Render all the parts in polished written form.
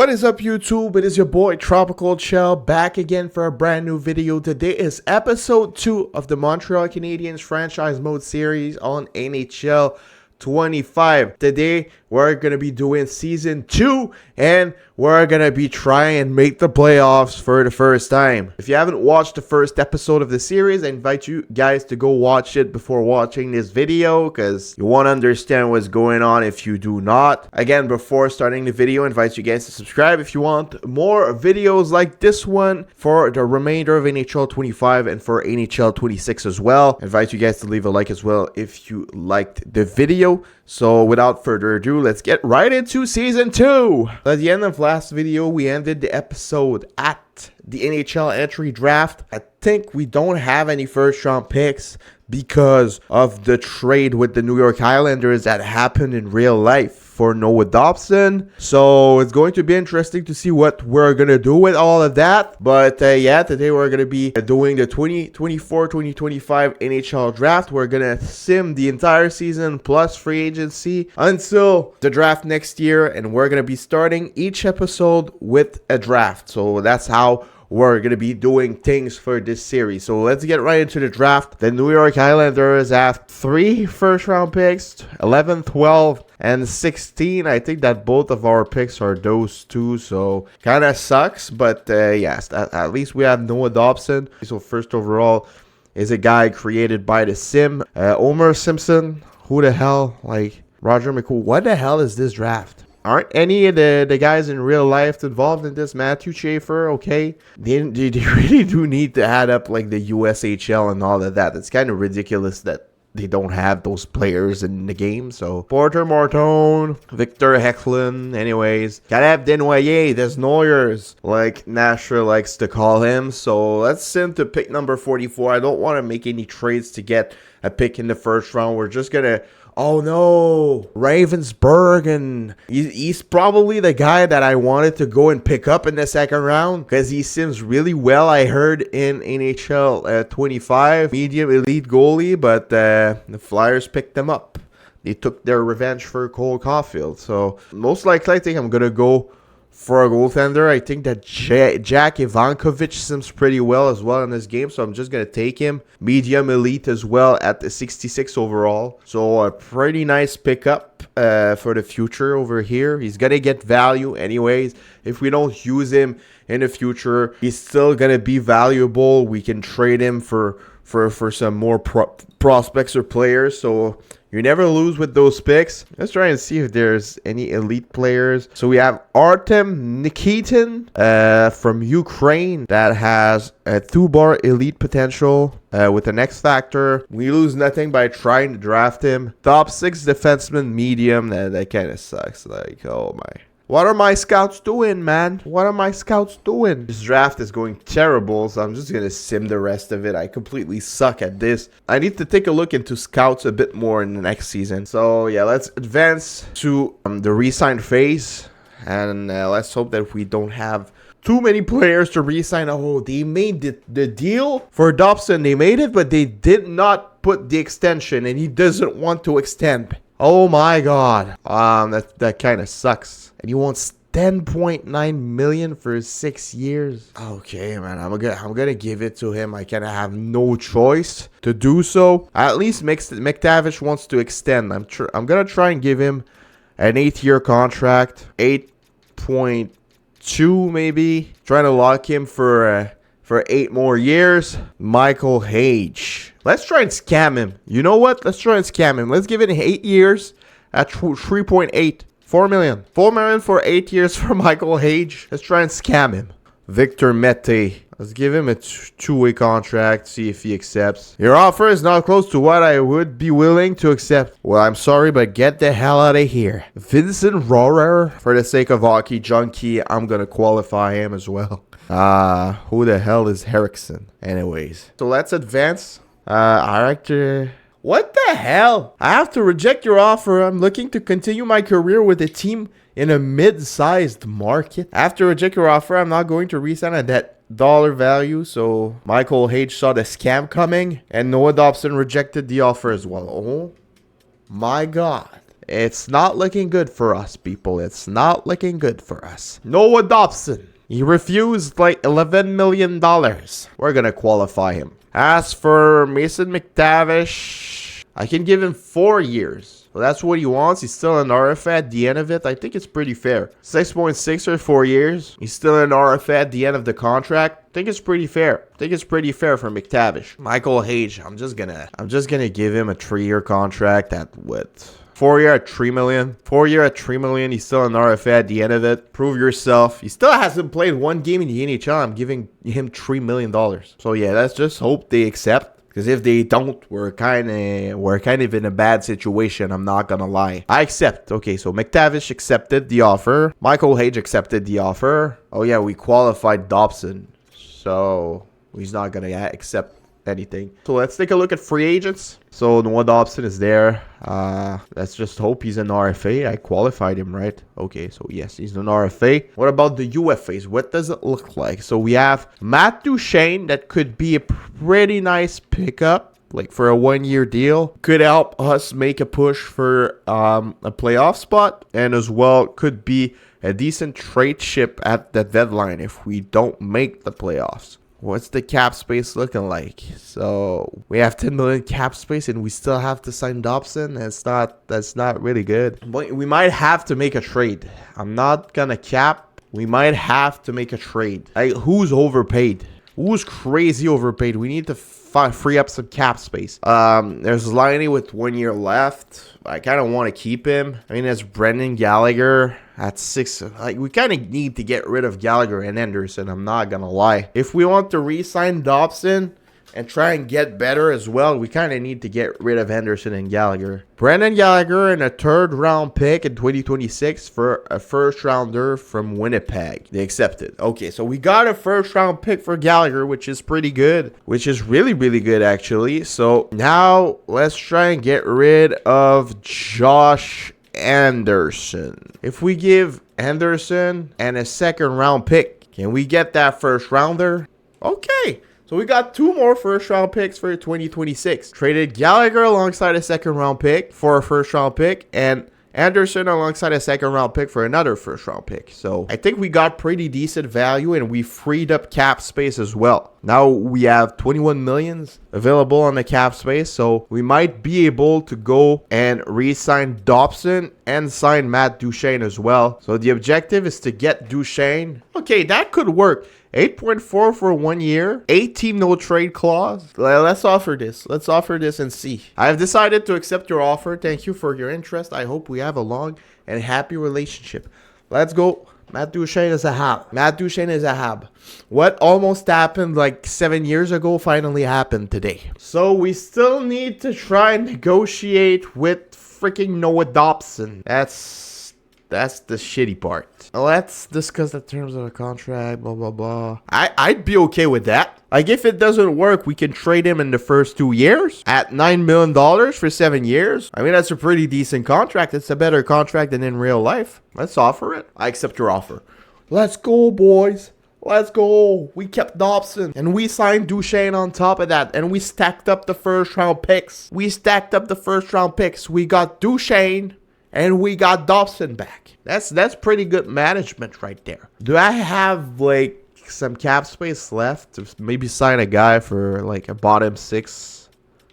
What is up, YouTube? It is your boy Tropicalchel back again for a brand new video. Today is episode 2 of the Montreal Canadiens franchise mode series on NHL 25. Today we're gonna be doing season 2 and we're gonna be trying and make the playoffs for the first time. If you haven't watched the first episode of the series, I invite you guys to go watch it before watching this video because you want to understand what's going on if you do not. Again, before starting the video, I invite you guys to subscribe if you want more videos like this one for the remainder of NHL 25 and for NHL 26 as well. I invite you guys to leave a like as well if you liked the video. So without further ado, let's get right into season 2. At the end of last video, we ended the episode at the NHL entry draft. I think we don't have any first round picks because of the trade with the New York Islanders that happened in real life for Noah Dobson. So it's going to be interesting to see what we're going to do with all of that. But yeah, today we're going to be doing the 2024-2025 NHL draft. We're going to sim the entire season plus free agency until the draft next year. And we're going to be starting each episode with a draft. So that's how we're going to be doing things for this series. So let's get right into the draft. The New York Islanders have 3 first-round picks, 11, 12, and 16. I think that both of our picks are those two, so kind of sucks. But yes, at least we have Noah Dobson. So first overall is a guy created by the sim. Homer Simpson, who the hell? Like Roger McCool. What the hell is this draft? Aren't any of the guys in real life involved in this? Matthew Schaefer, okay. They really do need to add up like the USHL and all of that. It's kind of ridiculous that they don't have those players in the game. So Porter Martone, Victor Hecklin, anyways. Gotta have Desnoyers, Desnoyers, like Nashville likes to call him. So let's send to pick number 44. I don't want to make any trades to get a pick in the first round. We're just gonna... Oh no, Ravensburg, and he's probably the guy that I wanted to go and pick up in the second round because he seems really well, I heard, in NHL 25. Medium elite goalie, but the Flyers picked him up. They took their revenge for Cole Caulfield. So most likely I think I'm going to go for a goaltender. I think that Jack Ivankovic seems pretty well as well in this game, so I'm just going to take him. Medium elite as well at the 66 overall. So a pretty nice pickup for the future over here. He's going to get value anyways. If we don't use him in the future, he's still going to be valuable. We can trade him for some more prospects or players. So you never lose with those picks. Let's try and see if there's any elite players. So we have Artem Nikitin from Ukraine that has a 2-bar elite potential with an X factor. We lose nothing by trying to draft him. Top 6 defenseman medium. That kind of sucks. Like, oh my. What are my scouts doing, man? What are my scouts doing? This draft is going terrible, so I'm just going to sim the rest of it. I completely suck at this. I need to take a look into scouts a bit more in the next season. So, yeah, let's advance to the re-sign phase. And let's hope that we don't have too many players to re-sign. Oh, they made the deal for Dobson. They made it, but they did not put the extension, and he doesn't want to extend. Oh, my God. That kind of sucks. And he wants $10.9 million for 6 years. Okay, man, I'm gonna give it to him. I kind of have no choice to do so. At least McTavish wants to extend. I'm gonna try and give him an 8-year contract, 8.2 maybe. Trying to lock him for 8 more years. Michael Hage. Let's try and scam him. You know what? Let's try and scam him. Let's give it 8 years at 3.8. 4 million. 4 million for 8 years for Michael Hage. Let's try and scam him. Victor Mete. Let's give him a 2-way contract. See if he accepts. Your offer is not close to what I would be willing to accept. Well, I'm sorry, but get the hell out of here. Vincent Rohrer. For the sake of Hockey Junkie, I'm going to qualify him as well. Who the hell is Eriksson? Anyways. So let's advance. I like to... What the hell? I have to reject your offer. I'm looking to continue my career with a team in a mid-sized market. After reject your offer, I'm not going to re-sign at that dollar value. So Michael Hage saw the scam coming and Noah Dobson rejected the offer as well. Oh my God. It's not looking good for us, people. It's not looking good for us. Noah Dobson. He refused like $11 million. We're going to qualify him. As for Mason McTavish, I can give him 4 years. Well, that's what he wants. He's still an RFA at the end of it. I think it's pretty fair. 6.6 or 4 years. He's still an RFA at the end of the contract. I think it's pretty fair. I think it's pretty fair for McTavish. Michael Hage, I'm just gonna give him a 3-year contract at what? 4 year at $3 million. 4 year at $3 million. He's still an RFA at the end of it. Prove yourself. He still hasn't played one game in the NHL. I'm giving him $3 million. So yeah, let's just hope they accept. Because if they don't, we're kind of in a bad situation. I'm not gonna lie. I accept. Okay, so McTavish accepted the offer. Michael Hage accepted the offer. Oh yeah, we qualified Dobson, so he's not gonna accept anything. So let's take a look at free agents. So Noah Dobson is there. Let's just hope he's an RFA. I qualified him, right? Okay, so yes, he's an RFA. What about the UFAs? What does it look like? So we have Matt Duchene. That could be a pretty nice pickup, like for a 1-year deal. Could help us make a push for a playoff spot, and as well could be a decent trade chip at the deadline if we don't make the playoffs. What's the cap space looking like? So we have 10 million cap space and we still have to sign Dobson. That's not really good. But we might have to make a trade. I'm not gonna cap. We might have to make a trade. Like, who's overpaid? Who's crazy overpaid? We need to free up some cap space. There's Liney with 1 year left. I kind of want to keep him. I mean, there's Brendan Gallagher at 6. Like, we kind of need to get rid of Gallagher and Henderson. I'm not gonna lie. If we want to re-sign Dobson and try and get better as well, we kind of need to get rid of Henderson and Gallagher. Brendan Gallagher and a 3rd round pick in 2026 for a 1st rounder from Winnipeg. They accepted. Okay, so we got a 1st round pick for Gallagher, which is pretty good. Which is really, really good, actually. So now let's try and get rid of Josh Anderson. If we give Anderson and a 2nd round pick, can we get that 1st rounder? Okay. So we got 2 more 1st round picks for 2026. Traded Gallagher alongside a 2nd round pick for a 1st round pick, and Anderson alongside a 2nd round pick for another 1st round pick. So I think we got pretty decent value, and we freed up cap space as well. Now we have 21 millions available on the cap space, so we might be able to go and re-sign Dobson and sign Matt Duchene as well. So the objective is to get Duchene. Okay, that could work. 8.4 for 1 year, 8-team no trade clause. Let's offer this. Let's offer this and see. I've decided to accept your offer. Thank you for your interest. I hope we have a long and happy relationship. Let's go. Matt Duchene is a Hab. Matt Duchene is a Hab. What almost happened like 7 years ago finally happened today. So we still need to try and negotiate with freaking Noah Dobson. That's the shitty part. Let's discuss the terms of the contract, blah, blah, blah. I'd be okay with that. Like, if it doesn't work, we can trade him in the first 2 years at $9 million for 7 years. I mean, that's a pretty decent contract. It's a better contract than in real life. Let's offer it. I accept your offer. Let's go, boys. Let's go. We kept Dobson and we signed Duchene on top of that, and we stacked up the 1st round picks. We got Duchene and we got Dobson back. That's pretty good management right there. Do I have like some cap space left to maybe sign a guy for like a bottom 6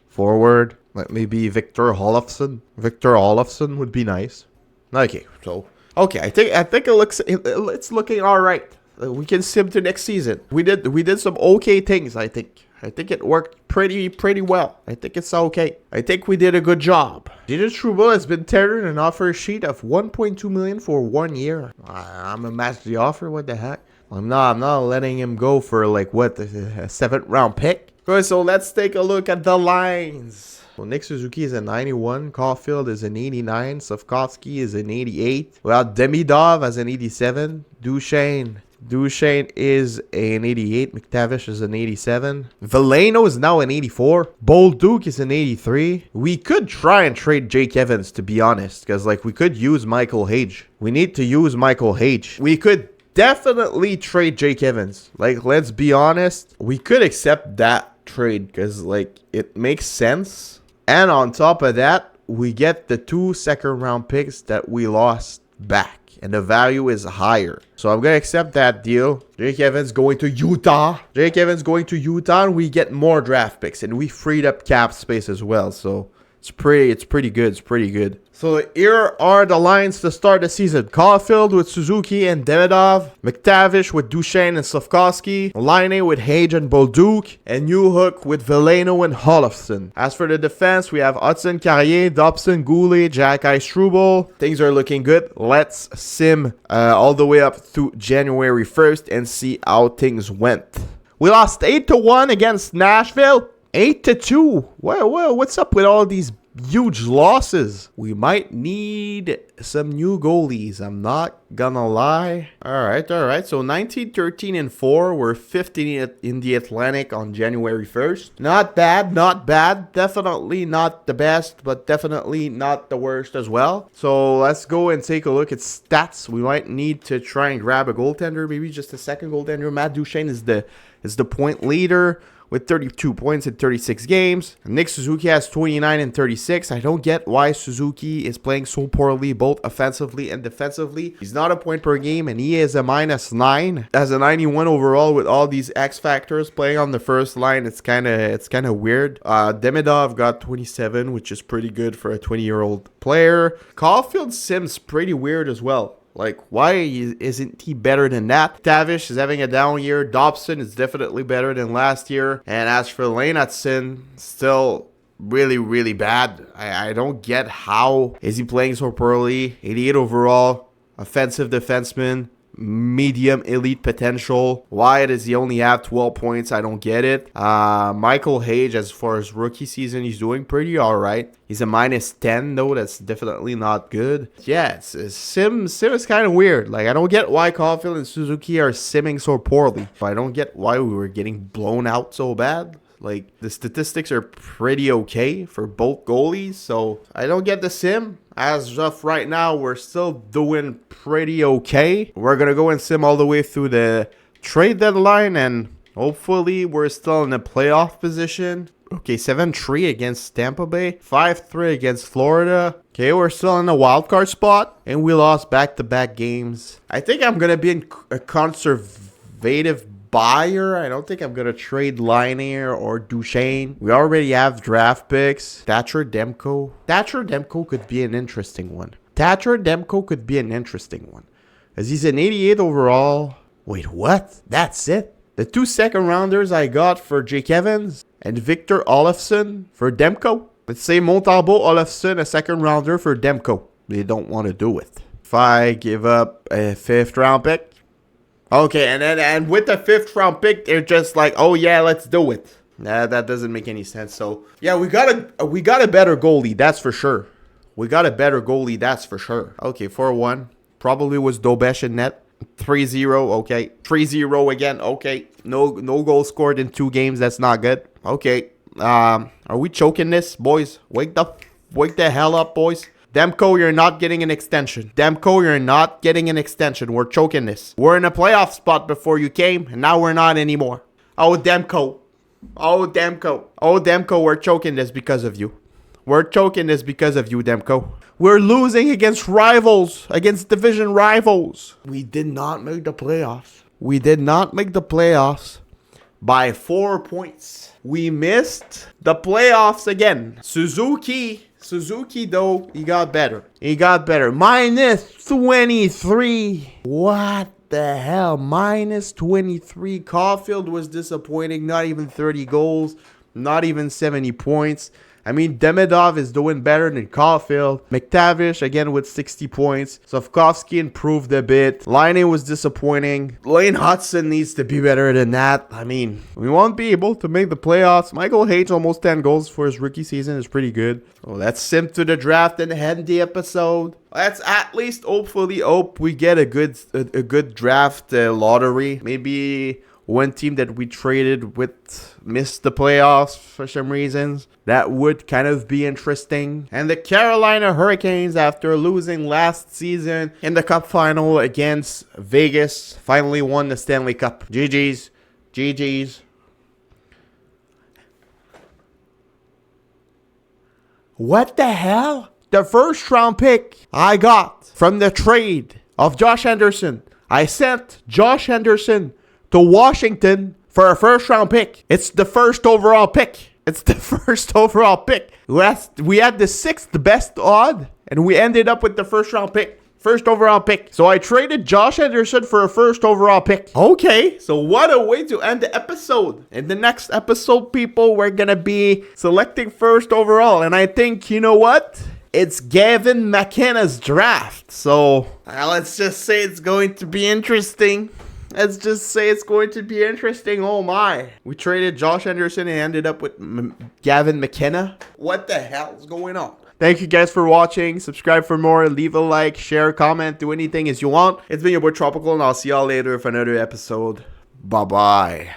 forward? Like maybe Victor Olofsson. Victor Olofsson would be nice. Okay, so I think it's looking all right. We can sim to next season. We did some okay things. I think it worked pretty well. I think it's okay. I think we did a good job. Jidon Struble has been tendered an offer sheet of $1.2 million for 1 year. I'm gonna match the offer. What the heck? I'm not letting him go for like what, a 7th round pick. Okay, so let's take a look at the lines. So Nick Suzuki is a 91. Caulfield is an 89. Sofkovsky is an 88. We have Demidov as an 87. Duchene is an 88. McTavish is an 87. Veleno is now an 84. Bolduc is an 83. We could try and trade Jake Evans, to be honest, because like we could use Michael Hage. We need to use Michael Hage. We could definitely trade Jake Evans. Like, let's be honest, we could accept that trade because like it makes sense. And on top of that, we get the 2 second-round picks that we lost back. And the value is higher. So I'm going to accept that deal. Jake Evans going to Utah. Jake Evans going to Utah. And we get more draft picks. And we freed up cap space as well. So it's pretty good. It's pretty good. So here are the lines to start the season. Caulfield with Suzuki and Demidov. McTavish with Duchesne and Slafkovsky. Laine with Hage and Bolduc. And Newhook with Veleno and Holofson. As for the defense, we have Hudson, Carrier, Dobson, Goulet, Jack-Eye, Struble. Things are looking good. Let's sim all the way up through January 1st and see how things went. We lost 8-1 against Nashville. 8-2. What's up with all these huge losses? We might need some new goalies. I'm not gonna lie. All right. So 19-13-4. We're 15th in the Atlantic on January 1st. Not bad. Definitely not the best, but definitely not the worst as well. So let's go and take a look at stats. We might need to try and grab a goaltender, maybe just a second goaltender. Matt Duchesne is the point leader with 32 points in 36 games. Nick Suzuki has 29 and 36. I don't get why Suzuki is playing so poorly, both offensively and defensively. He's not a point per game, and he is a -9. As a 91 overall with all these X factors playing on the first line, it's kind of weird. Demidov got 27, which is pretty good for a 20-year-old player. Caulfield sims pretty weird as well. Like, why isn't he better than that? Tavish is having a down year. Dobson is definitely better than last year. And as for Leinatson, still really, really bad. I don't get how is he playing so poorly. 88 overall, offensive defenseman, medium elite potential. Why does he only have 12 points? I don't get it. Michael Hage, as far as rookie season, he's doing pretty all right. He's a -10 though. That's definitely not good. Yeah, sim is kind of weird. Like, I don't get why Caulfield and Suzuki are simming so poorly. I don't get why we were getting blown out so bad. Like, the statistics are pretty okay for both goalies, so I don't get the sim. As of right now, we're still doing pretty okay. We're going to go and sim all the way through the trade deadline, and hopefully we're still in a playoff position. Okay, 7-3 against Tampa Bay, 5-3 against Florida. Okay, we're still in the wild card spot, and we lost back-to-back games. I think I'm going to be a conservative buyer. I don't think I'm going to trade Laine or Duchesne. We already have draft picks. Thatcher Demko could be an interesting one. As he's an 88 overall. Wait, what? That's it? The 2 second rounders I got for Jake Evans and Victor Olofsson for Demko. Let's say Montalbo, Olofsson, a second rounder for Demko. They don't want to do it. If I give up a 5th round pick. Okay, and with the 5th round pick, they're just like, oh yeah, let's do it. Nah, that doesn't make any sense. So yeah, we got a better goalie, that's for sure. Okay, 4-1. Probably was Dobesh in net. 3-0, okay. 3-0 again, okay. No goal scored in 2 games, that's not good. Okay. Are we choking this, boys? Wake the hell up, boys. Demko, you're not getting an extension. We're choking this. We're in a playoff spot before you came, and now we're not anymore. Oh, Demko, we're choking this because of you. Demko. We're losing against rivals, against division rivals. We did not make the playoffs. By 4 points. We missed the playoffs again. Suzuki, though, he got better. -23. What the hell? -23. Caulfield was disappointing. Not even 30 goals. Not even 70 points. I mean, Demidov is doing better than Caulfield. McTavish, again, with 60 points. Slafkovsky improved a bit. Laine was disappointing. Lane Hudson needs to be better than that. I mean, we won't be able to make the playoffs. Michael Hage, almost 10 goals for his rookie season, is pretty good. So let's sim to the draft and end the episode. Let's at least hopefully hope we get a good draft lottery. Maybe one team that we traded with missed the playoffs for some reasons. That would kind of be interesting. And the Carolina Hurricanes, after losing last season in the Cup final against Vegas, finally won the Stanley Cup. GG's. What the hell? The first round pick I got from the trade of Josh Anderson. I sent Josh Anderson to Washington for a first round pick. It's the first overall pick. It's the first overall pick. We had the sixth best odd, and we ended up with the first round pick. First overall pick. So I traded Josh Anderson for a first overall pick. Okay, so what a way to end the episode. In the next episode, people, we're going to be selecting first overall. And I think, you know what? It's Gavin McKenna's draft. So let's just say it's going to be interesting. Let's just say it's going to be interesting. Oh my. We traded Josh Anderson and ended up with Gavin McKenna. What the hell is going on? Thank you guys for watching. Subscribe for more. Leave a like, share, comment, do anything as you want. It's been your boy Tropical, and I'll see y'all later for another episode. Bye-bye.